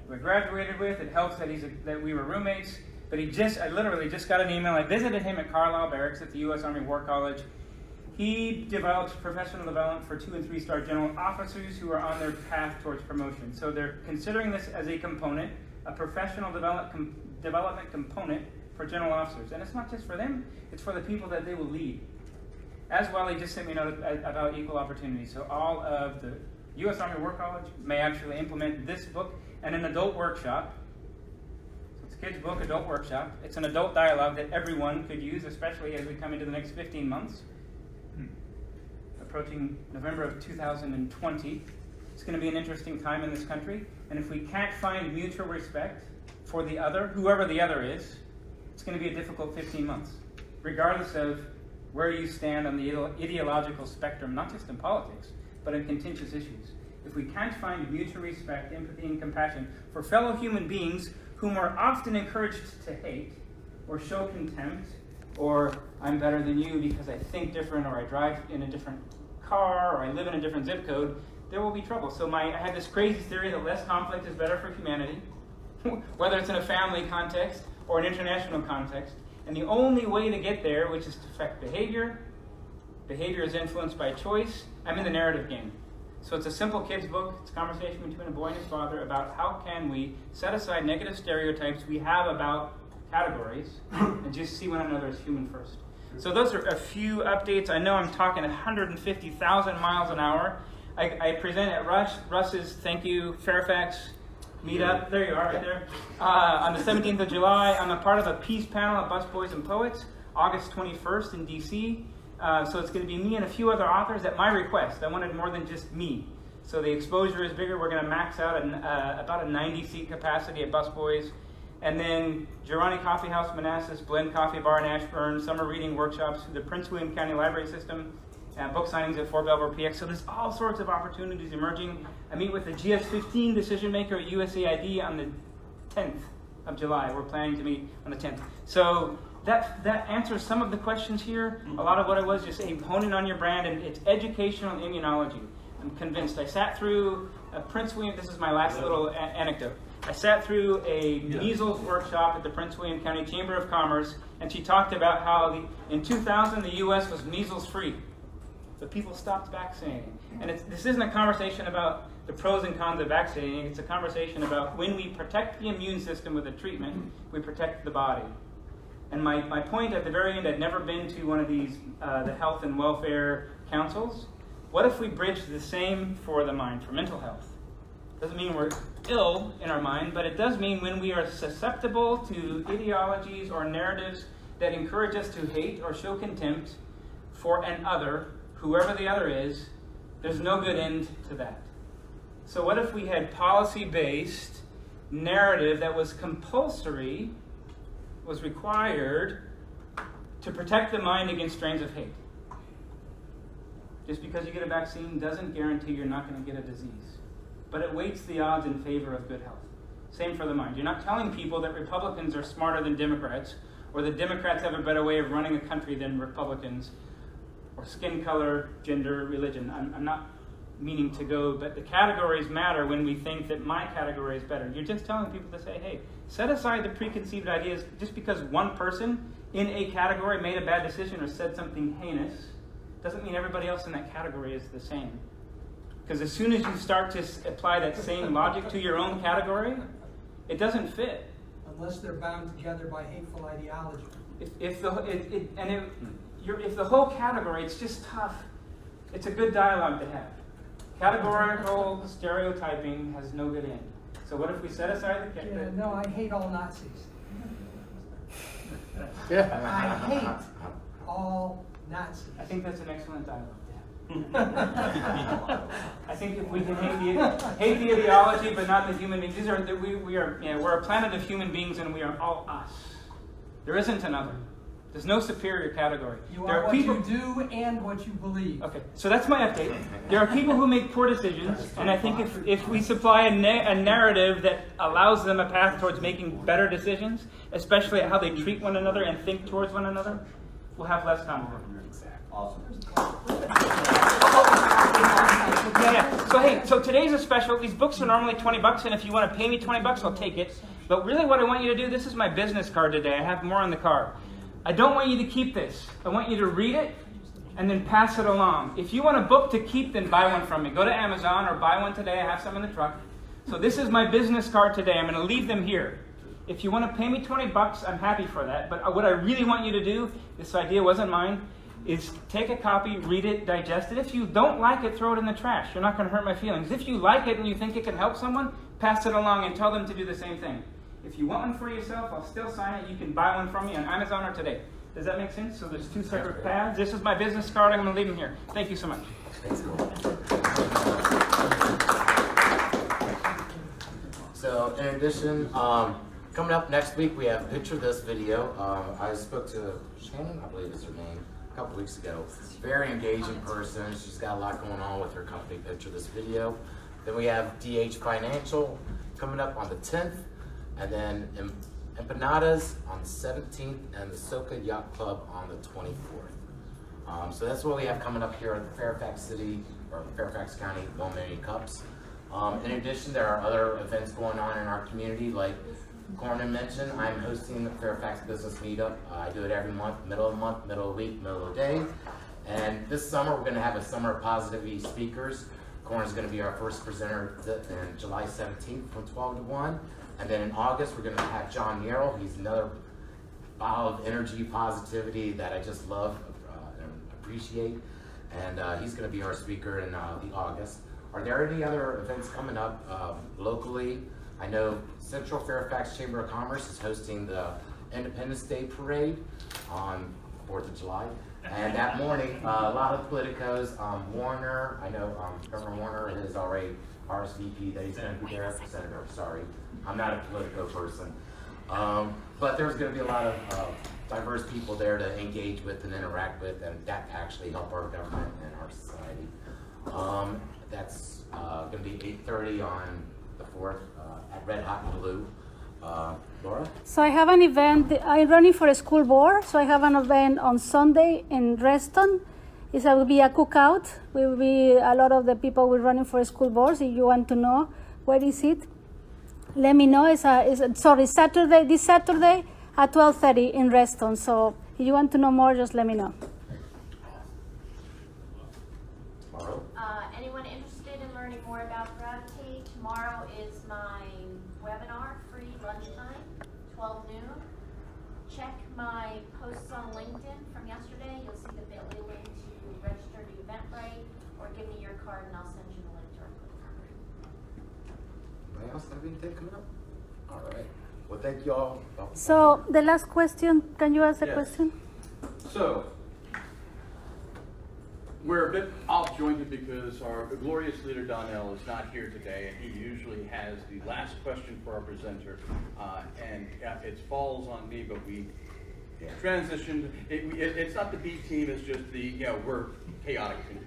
who I graduated with. It helps that we were roommates, but I literally just got an email. I visited him at Carlisle Barracks at the U.S. Army War College. He develops professional development for 2- and 3-star general officers who are on their path towards promotion. So they're considering this as a component, a professional development component for general officers. And it's not just for them, it's for the people that they will lead. As well, he just sent me a note about equal opportunity. So all of the U.S. Army War College may actually implement this book and an adult workshop. So it's a kid's book, adult workshop. It's an adult dialogue that everyone could use, especially as we come into the next 15 months. Approaching November of 2020. It's going to be an interesting time in this country, and if we can't find mutual respect for the other, whoever the other is, it's going to be a difficult 15 months, regardless of where you stand on the ideological spectrum, not just in politics, but in contentious issues. If we can't find mutual respect, empathy, and compassion for fellow human beings whom are often encouraged to hate or show contempt, or I'm better than you because I think different, or I drive in a different car, or I live in a different zip code, there will be trouble. So I had this crazy theory that less conflict is better for humanity, whether it's in a family context or an international context. And the only way to get there, which is to affect behavior is influenced by choice. I'm in the narrative game. So it's a simple kid's book. It's a conversation between a boy and his father about how can we set aside negative stereotypes we have about categories and just see one another as human first. So those are a few updates. I know I'm talking 150,000 miles an hour. I present at Russ's, thank you, Fairfax meetup. There you are, right there. On the 17th of July, I'm a part of a peace panel at Busboys and Poets, August 21st in D.C. So it's going to be me and a few other authors at my request. I wanted more than just me. So the exposure is bigger. We're going to max out about a 90-seat capacity at Busboys. And then Girani Coffee House, Manassas, Blend Coffee Bar in Ashburn, summer reading workshops through the Prince William County Library System, book signings at Fort Belvoir PX. So there's all sorts of opportunities emerging. I meet with the GS15 decision maker at USAID on the 10th of July. We're planning to meet on the 10th. So that answers some of the questions here. A lot of what it was just honing on your brand, and it's educational immunology. I'm convinced. I sat through Prince William. This is my last little anecdote. I sat through a measles workshop at the Prince William County Chamber of Commerce, and she talked about how in 2000 the U.S. was measles-free, but people stopped vaccinating. And this isn't a conversation about the pros and cons of vaccinating. It's a conversation about when we protect the immune system with a treatment, we protect the body. And my point at the very end, I'd never been to one of these, the health and welfare councils. What if we bridge the same for the mind, for mental health? Doesn't mean we're ill in our mind, but it does mean when we are susceptible to ideologies or narratives that encourage us to hate or show contempt for an other, whoever the other is, there's no good end to that. So what if we had policy-based narrative that was compulsory, was required to protect the mind against strains of hate? Just because you get a vaccine doesn't guarantee you're not going to get a disease, but it weights the odds in favor of good health. Same for the mind. You're not telling people that Republicans are smarter than Democrats, or that Democrats have a better way of running a country than Republicans, or skin color, gender, religion. I'm not meaning to go, but the categories matter when we think that my category is better. You're just telling people to say, hey, set aside the preconceived ideas. Just because one person in a category made a bad decision or said something heinous doesn't mean everybody else in that category is the same. Because as soon as you start to apply that same logic to your own category, it doesn't fit. Unless they're bound together by hateful ideology. If the whole category, it's just tough. It's a good dialogue to have. Categorical stereotyping has no good end. So what if we set aside the... No, I hate all Nazis. Yeah. I hate all Nazis. I think that's an excellent dialogue to have. I think if we can hate the ideology, but not the human beings. We're a planet of human beings, and we are all us. There isn't another. There's no superior category. You there are what people, you do and what you believe. Okay, so that's my update. There are people who make poor decisions, and I think if we supply a narrative that allows them a path towards making better decisions, especially at how they treat one another and think towards one another, we'll have less conflict. Awesome. Yeah. So today's a special. These books are normally $20, and if you want to pay me $20, I'll take it. But really what I want you to do, this is my business card today. I have more on the card. I don't want you to keep this. I want you to read it and then pass it along. If you want a book to keep, then buy one from me. Go to Amazon or buy one today. I have some in the truck. So this is my business card today. I'm going to leave them here. If you want to pay me $20, I'm happy for that. But what I really want you to do, this idea wasn't mine, is take a copy, read it, digest it. If you don't like it, throw it in the trash. You're not going to hurt my feelings. If you like it and you think it can help someone, pass it along and tell them to do the same thing. If you want one for yourself, I'll still sign it. You can buy one from me on Amazon or today. Does that make sense? So there's two separate paths. This is my business card. I'm going to leave them here. Thank you so much. So in addition, coming up next week, we have Picture This video. I spoke to Shannon, I believe is her name, a couple weeks ago. Very engaging person. She's got a lot going on with her company, Picture This video. Then we have DH Financial coming up on the 10th. And then Empanadas on the 17th and the Soca Yacht Club on the 24th. So that's what we have coming up here at the Fairfax City, or Fairfax County Bowmania Cups. In addition, there are other events going on in our community, like Corman mentioned. I'm hosting the Fairfax Business Meetup. I do it every month, middle of the month, middle of the week, middle of the day. And this summer, we're going to have a summer of positivity speakers. Corman is going to be our first presenter on July 17th from 12 to 1. And then in August, we're going to have John Yarrow. He's another bottle of energy, positivity that I just love and appreciate. And he's going to be our speaker in the August. Are there any other events coming up locally? I know Central Fairfax Chamber of Commerce is hosting the Independence Day Parade on 4th of July. And that morning, a lot of politicos, Warner, I know Governor Warner has already RSVP that he's going to be there. Senator, sorry. I'm not a Politico person. But there's going to be a lot of diverse people there to engage with and interact with, and that actually help our government and our society. That's going to be 8:30 on the 4th at Red Hot and Blue. Laura? So I have an event. I'm running for a school board. So I have an event on Sunday in Reston. It will be a cookout. We will be a lot of the people will running for school boards. If you want to know where is it, let me know. Saturday. This Saturday at 12:30 in Reston. So if you want to know more, just let me know. Anyone interested in learning more about Gravitate? Tomorrow is my webinar, free lunchtime, 12 noon. Check my posts on LinkedIn from yesterday. You'll see the bit.ly link to register to Eventbrite, or give me your card and I'll send you the link to our program. Anybody else have anything coming up? All right. Well, thank you all. So the last question, can you ask a Yes. question? So, we're a bit off-jointed because our glorious leader Donnell is not here today, and he usually has the last question for our presenter. It falls on me, but we transitioned. It's not the B team, it's just we're chaotic team.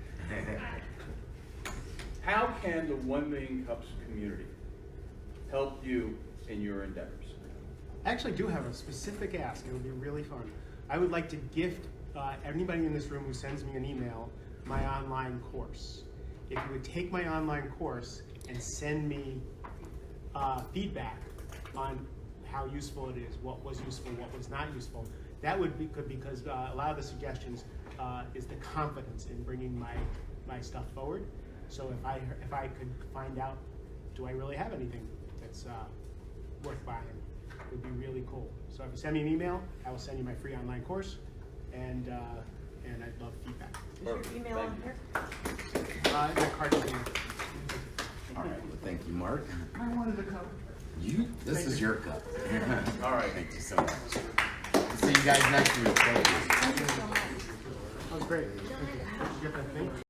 How can the 1 Million Cups community help you in your endeavors? I actually do have a specific ask. It would be really fun. I would like to gift anybody in this room who sends me an email my online course. If you would take my online course and send me feedback on how useful it is, what was useful, what was not useful, that would be good, because a lot of the suggestions is the confidence in bringing my stuff forward. So if I could find out, do I really have anything that's worth buying? It would be really cool. So if you send me an email, I will send you my free online course, and I'd love feedback. Is your email on here? My card is in. All right. Well, thank you, Mark. I wanted a cup. This is your cup. All right. Thank you so much. See you guys next week. Thank you. That was great. Thank you. Did you get that thing?